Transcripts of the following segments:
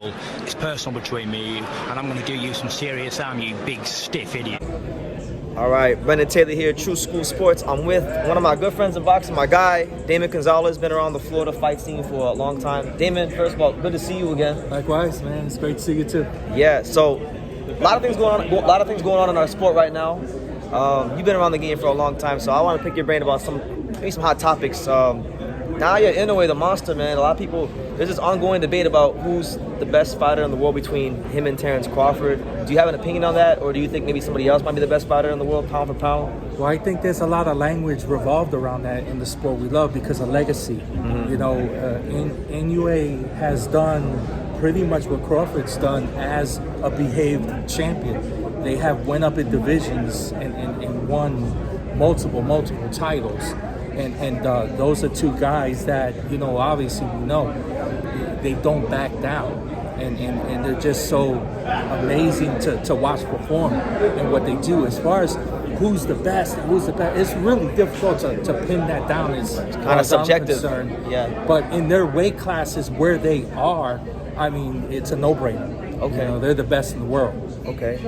It's personal between me and you, and I'm going to do you some serious harm, you big stiff idiot. All right, Brendan Taylor here, True School Sports. I'm with one of my good friends in boxing, my guy, Damon Gonzalez. Been around the Florida fight scene for a long time. Damon, first of all, good to see you again. Likewise, man. It's great to see you too. Yeah, so a lot of things going on in our sport right now. You've been around the game for a long time, so I want to pick your brain about maybe some hot topics. Now you're Inoue, the monster, man. A lot of people, there's this ongoing debate about who's the best fighter in the world between him and Terence Crawford. Do you have an opinion on that, or do you think maybe somebody else might be the best fighter in the world, pound for pound? Well, I think there's a lot of language revolved around that in the sport we love because of legacy. Mm-hmm. You know, Inoue has done pretty much what Crawford's done as a behaved champion. They have went up in divisions and won multiple titles. And those are two guys that, you know, obviously we know they don't back down. And they're just so amazing to watch perform and what they do. As far as who's the best, it's really difficult to pin that down. It's kind of subjective. Yeah. But in their weight classes where they are, I mean, it's a no-brainer. Okay. You know, they're the best in the world. Okay.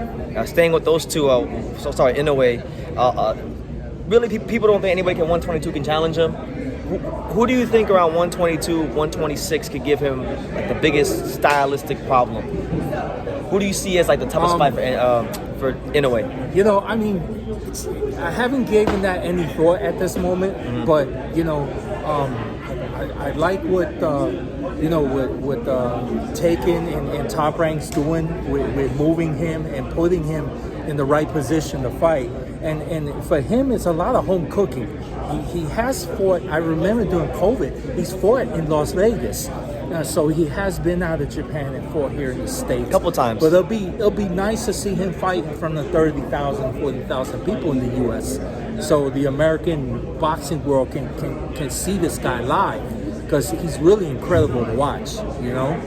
Staying with those two, Inoue. Really, people don't think anybody can 122 can challenge him. Who do you think around 122, 126 could give him like the biggest stylistic problem? Who do you see as like the toughest fight for Inoue? You know, I mean, I haven't given that any thought at this moment, but you know, I like what Taken and Top Rank's doing with moving him and putting him in the right position to fight. And for him, it's a lot of home cooking. He has fought, I remember during COVID, he's fought in Las Vegas. So he has been out of Japan and fought here in the States. A couple times. But it'll be nice to see him fight in front of 30,000, 40,000 people in the U.S. So the American boxing world can see this guy live because he's really incredible to watch, you know?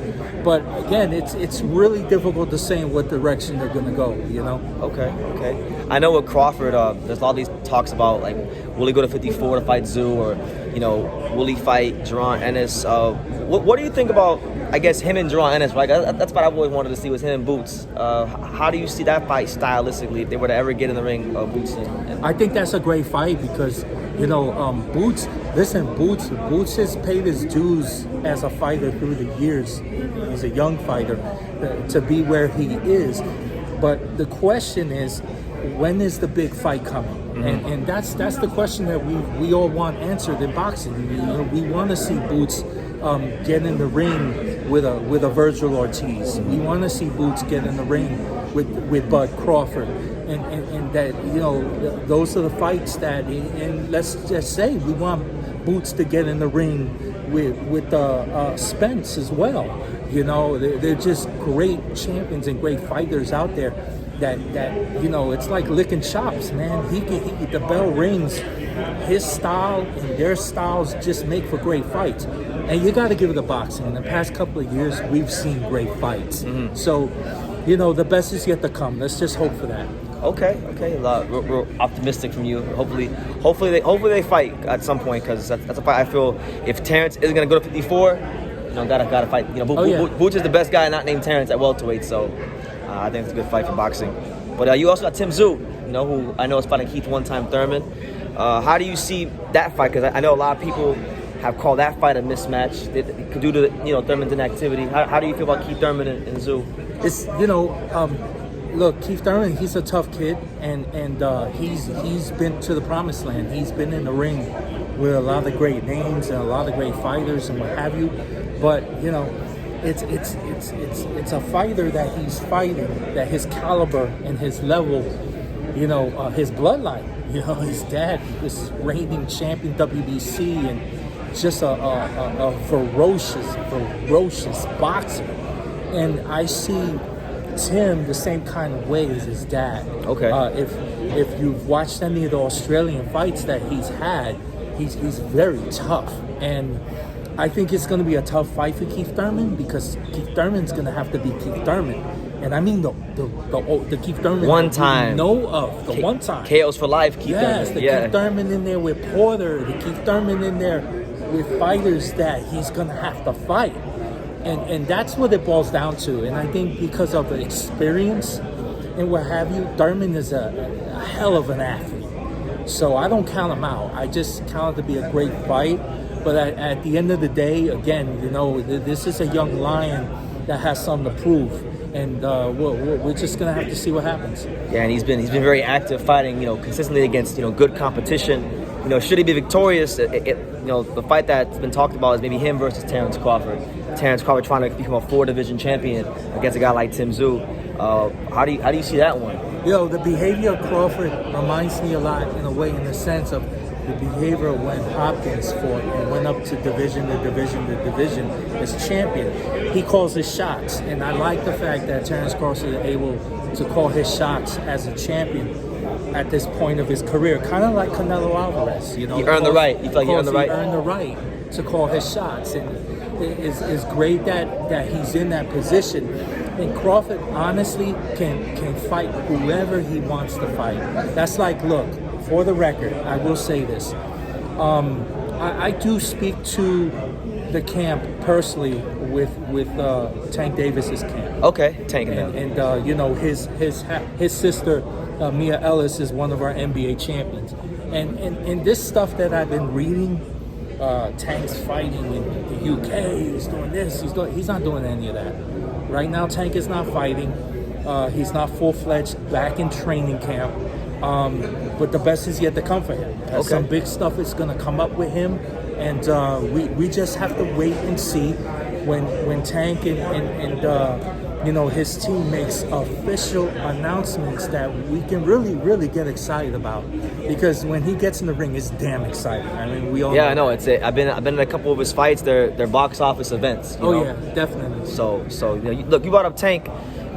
But again, it's really difficult to say in what direction they're going to go, you know? Okay. I know with Crawford, there's a lot of these talks about, like, will he go to 54 to fight Tszyu, or, you know, will he fight Jaron, Ennis? What do you think about, I guess, him and Jaron Ennis, right? That's what I've always wanted to see, was him and Boots. How do you see that fight stylistically if they were to ever get in the ring, Boots? I think that's a great fight because, you know, Boots has paid his dues as a fighter through the years. He's a young fighter to be where he is. But the question is, when is the big fight coming? Mm-hmm. And that's the question that we all want answered in boxing. You know, we want to see Boots get in the ring with a Virgil Ortiz. We want to see Boots get in the ring with Bud Crawford. And that, you know, those are the fights that, and let's just say we want Boots to get in the ring with Spence as well. You know, they're just great champions and great fighters out there that you know, it's like licking chops, man. The bell rings. His style and their styles just make for great fights. And you got to give it to boxing. In the past couple of years, we've seen great fights. Mm-hmm. So, you know, the best is yet to come. Let's just hope for that. Okay. We're optimistic from you. Hopefully they fight at some point, because that's a fight I feel if Terence isn't gonna go to 54, you know, gotta fight. You know, Boots is the best guy not named Terence at welterweight, so I think it's a good fight for boxing. But you also got Tszyu, you know, who I know is fighting Keith one-time Thurman. How do you see that fight? Because I know a lot of people have called that fight a mismatch due to, you know, Thurman's inactivity. How do you feel about Keith Thurman and Tszyu? It's, you know, look, Keith Thurman, he's a tough kid, and he's been to the promised land. He's been in the ring with a lot of great names and a lot of great fighters and what have you. But, you know, it's a fighter that he's fighting, that his caliber and his level, you know, his bloodline. You know, his dad was reigning champion WBC and just a ferocious boxer. And I see Tim the same kind of way as his dad. Okay. If you've watched any of the Australian fights that he's had, he's very tough. And I think it's going to be a tough fight for Keith Thurman, because Keith Thurman's going to have to be Keith Thurman. And I mean the Keith Thurman one time. One time. KOs for life, Keith Thurman. Yes, Keith Thurman in there with Porter, the Keith Thurman in there with fighters that he's going to have to fight. And that's what it boils down to. And I think because of the experience and what have you, Thurman is a hell of an athlete. So I don't count him out. I just count it to be a great fight. But at the end of the day, again, you know, this is a young lion that has something to prove. And we're just gonna have to see what happens. Yeah, and he's been very active, fighting, you know, consistently against, you know, good competition. You know, should he be victorious, you know, the fight that's been talked about is maybe him versus Terence Crawford. Terence Crawford trying to become a 4-division champion against a guy like Tszyu. How do you see that one? You know, the behavior of Crawford reminds me a lot, in a way, in the sense of the behavior when Hopkins fought and went up to division to division to division as champion. He calls his shots, and I like the fact that Terence Crawford is able to call his shots as a champion at this point of his career, kind of like Canelo Alvarez. You know, he earned the right. You feel like he earned the right. He earned the right to call his shots, and it's great that he's in that position. And Crawford honestly can fight whoever he wants to fight. That's like, look, for the record, I will say this. I do speak to the camp personally with Tank Davis's camp. Okay, Tank and you know, his sister Mia Ellis is one of our NBA champions. And this stuff that I've been reading, Tank's fighting in the UK, he's doing this, he's not doing any of that. Right now, Tank is not fighting. He's not full-fledged back in training camp. But the best is yet to come for him. Okay. Some big stuff is going to come up with him. And we just have to wait and see when Tank and you know, his team makes official announcements that we can really get excited about. Because when he gets in the ring, it's damn exciting. I mean, we all I know. I've been in a couple of his fights. They're box office events. You know? Yeah, definitely. So you know, look, you brought up Tank.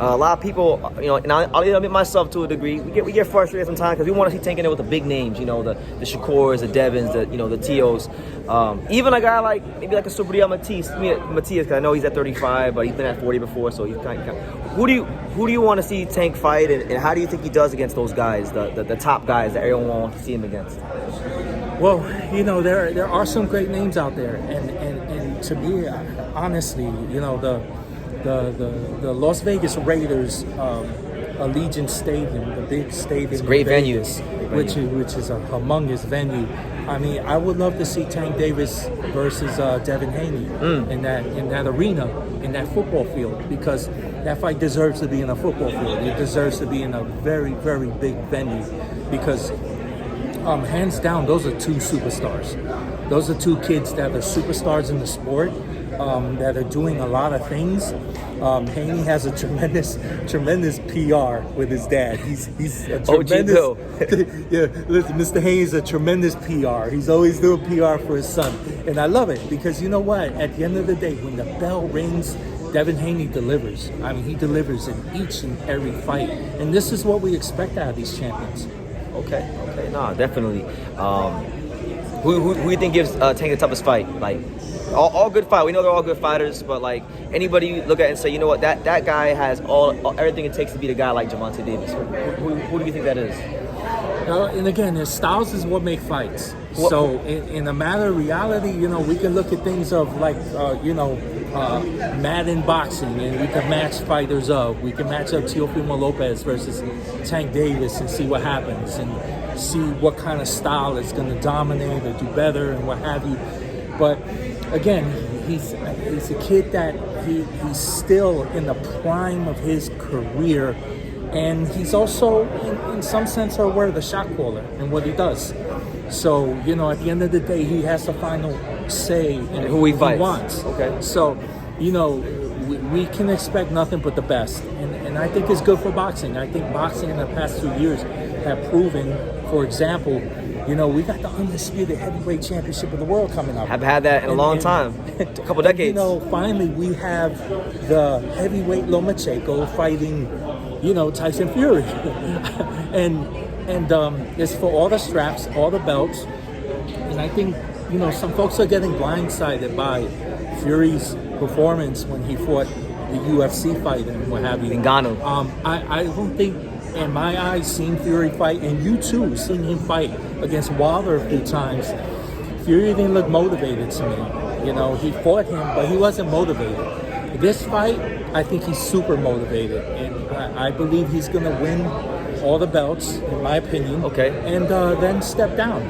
A lot of people, you know, and I'll admit myself to a degree, we get frustrated sometimes because we want to see Tank in there with the big names, you know, the Shakurs, the Devins, the Tiyos. Even a guy like, maybe like a Subriel Matias, because I know he's at 35, but he's been at 40 before, so he's kind of. Who do you want to see Tank fight, and how do you think he does against those guys, the top guys that everyone wants to see him against? Well, you know, there are some great names out there, and to me, honestly, you know, the Las Vegas Raiders Allegiant Stadium, the big stadium, it's a great venue, which is a humongous venue. I mean, I would love to see Tank Davis versus Devin Haney in that arena, in that football field, because that fight deserves to be in a football field. It deserves to be in a very, very big venue, because hands down, those are two superstars. Those are two kids that are superstars in the sport. That are doing a lot of things. Haney has a tremendous PR with his dad. He's a tremendous. Yeah, listen, Mr. Haney is a tremendous PR. He's always doing PR for his son, and I love it because you know what? At the end of the day, when the bell rings, Devin Haney delivers. I mean, he delivers in each and every fight, and this is what we expect out of these champions. Okay, no, definitely. Who do you think gives Tank the toughest fight? Like, all good fight. We know they're all good fighters, but like anybody you look at and say, you know what, that guy has everything it takes to beat a guy like Gervonta Davis. Who do you think that is? And again, their styles is what make fights. So in a matter of reality, you know, we can look at things of like, you know, Madden boxing, and we can match fighters up. We can match up Teofimo Lopez versus Tank Davis and see what happens, and see what kind of style is going to dominate or do better and what have you. But again, he's a kid that he's still in the prime of his career, and he's also in some sense aware of the shot caller and what he does. So, you know, at the end of the day, he has the final say in who he wants. Okay. So, you know, we can expect nothing but the best, and I think it's good for boxing. I think boxing in the past 2 years have proven, for example, you know, we got the undisputed heavyweight championship of the world coming up. I've had that in a long time, a couple decades. You know, finally we have the heavyweight Lomachenko fighting, you know, Tyson Fury, and it's for all the straps, all the belts, and I think, you know, some folks are getting blindsided by Fury's performance when he fought the UFC fight and what have you. Ngannou. I don't think, in my eyes, seeing Fury fight, and you too, seeing him fight against Wilder a few times, Fury didn't look motivated to me. You know, he fought him, but he wasn't motivated. This fight, I think he's super motivated, and I believe he's going to win all the belts, in my opinion. Okay. And then step down.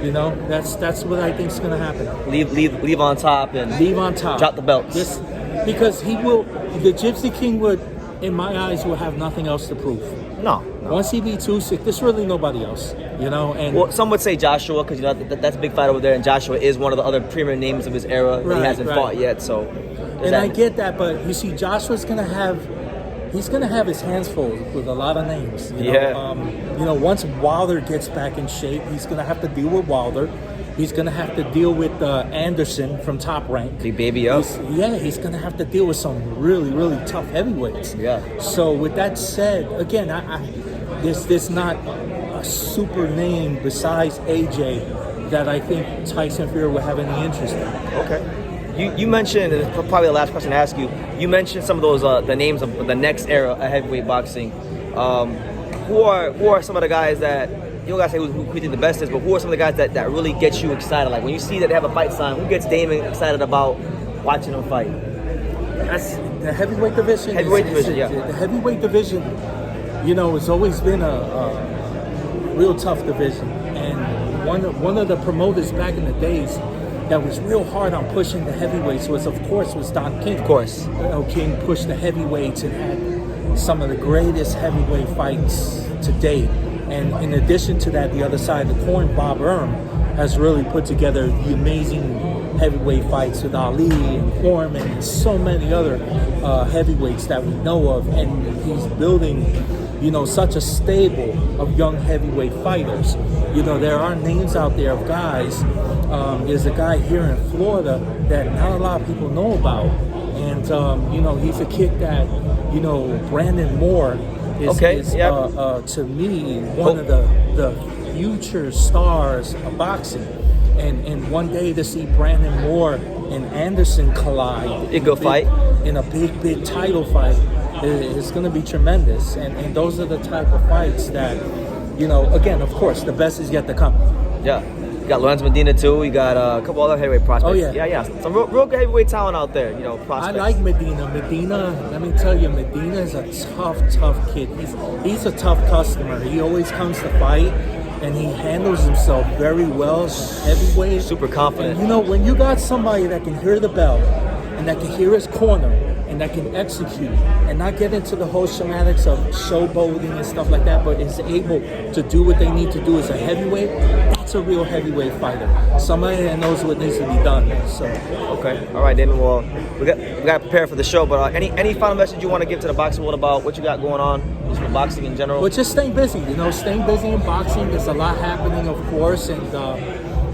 You know, that's what I think is going to happen. Leave on top and leave on top. Drop the belts. Because he will. The Gypsy King would, in my eyes, will have nothing else to prove. No. Once he beats Usyk, there's really nobody else, you know. And well, some would say Joshua, because you know that's a big fight over there, and Joshua is one of the other premier names of his era. Right, he hasn't fought yet, so. And I get that, but you see, Joshua's gonna have his hands full with a lot of names. You know? You know, once Wilder gets back in shape, he's gonna have to deal with Wilder. He's going to have to deal with Anderson from Top Rank. Big baby up. He's going to have to deal with some really, really tough heavyweights. Yeah. So with that said, again, there's not a super name besides AJ that I think Tyson Fury will have any interest in. Okay. You mentioned, and probably the last question to ask you, you mentioned some of those the names of the next era of heavyweight boxing. Who are some of the guys that, you don't gotta say who you think the best is, but who are some of the guys that really get you excited? Like when you see that they have a fight sign, who gets Damon excited about watching them fight? That's the heavyweight division. The heavyweight division, you know, it's always been a real tough division. And one of the promoters back in the days that was real hard on pushing the heavyweights was Don King. Of course. You know, King pushed the heavyweights and had some of the greatest heavyweight fights to date. And in addition to that, the other side of the coin, Bob Arum has really put together the amazing heavyweight fights with Ali and Thurman and so many other heavyweights that we know of. And he's building, you know, such a stable of young heavyweight fighters. You know, there are names out there of guys. There's a guy here in Florida that not a lot of people know about. And, you know, he's a kid that, you know, Brandon Moore is to me one of the future stars of boxing, and one day to see Brandon Moore and Anderson collide in a big title fight is going to be tremendous, and those are the type of fights that, you know, again, of course, the best is yet to come. You got Lorenzo Medina too. You got a couple other heavyweight prospects. Oh yeah. Some real good heavyweight talent out there. You know, prospects. I like Medina. Let me tell you, Medina is a tough kid. He's a tough customer. He always comes to fight, and he handles himself very well. Heavyweight, super confident. And, you know, when you got somebody that can hear the bell and that can hear his corner and that can execute and not get into the whole schematics of showboating and stuff like that, but is able to do what they need to do as a heavyweight, that's a real heavyweight fighter. Somebody that knows what needs to be done. So okay, all right, Damon. Well, we got to prepare for the show, but any final message you want to give to the boxing world about what you got going on, just for boxing in general? Well, just staying busy. You know, staying busy in boxing. There's a lot happening, of course, and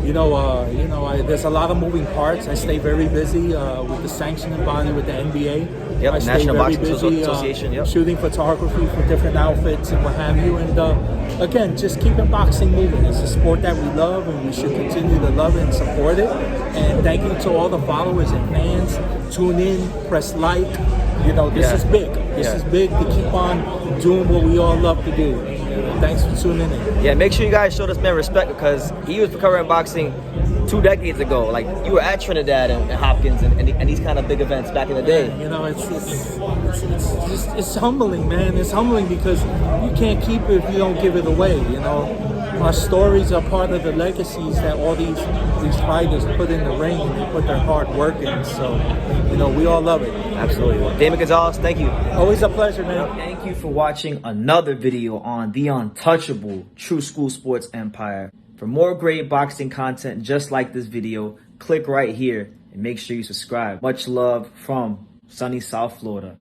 there's a lot of moving parts. I stay very busy with the sanctioning body with the NBA. Yep, I stay National very Boxing busy Association. Shooting photography for different outfits and what have you. And again, just keeping boxing moving. It's a sport that we love, and we should continue to love it and support it. And thank you to all the followers and fans. Tune in, press like. You know, this is big. This is big to keep on doing what we all love to do. Thanks for tuning in. Yeah, make sure you guys show this man respect, because he was covering boxing 2 decades ago. Like, you were at Trinidad and Hopkins and these kind of big events back in the day. You know, it's humbling, man. It's humbling because you can't keep it if you don't give it away. You know, our stories are part of the legacies that all these fighters put in the ring, and they put their hard work in. So, you know, we all love it. Absolutely. Well, Damon Gonzalez, thank you. Always a pleasure, man. Thank you for watching another video on the untouchable True School Sports Empire. For more great boxing content just like this video, click right here and make sure you subscribe. Much love from sunny South Florida.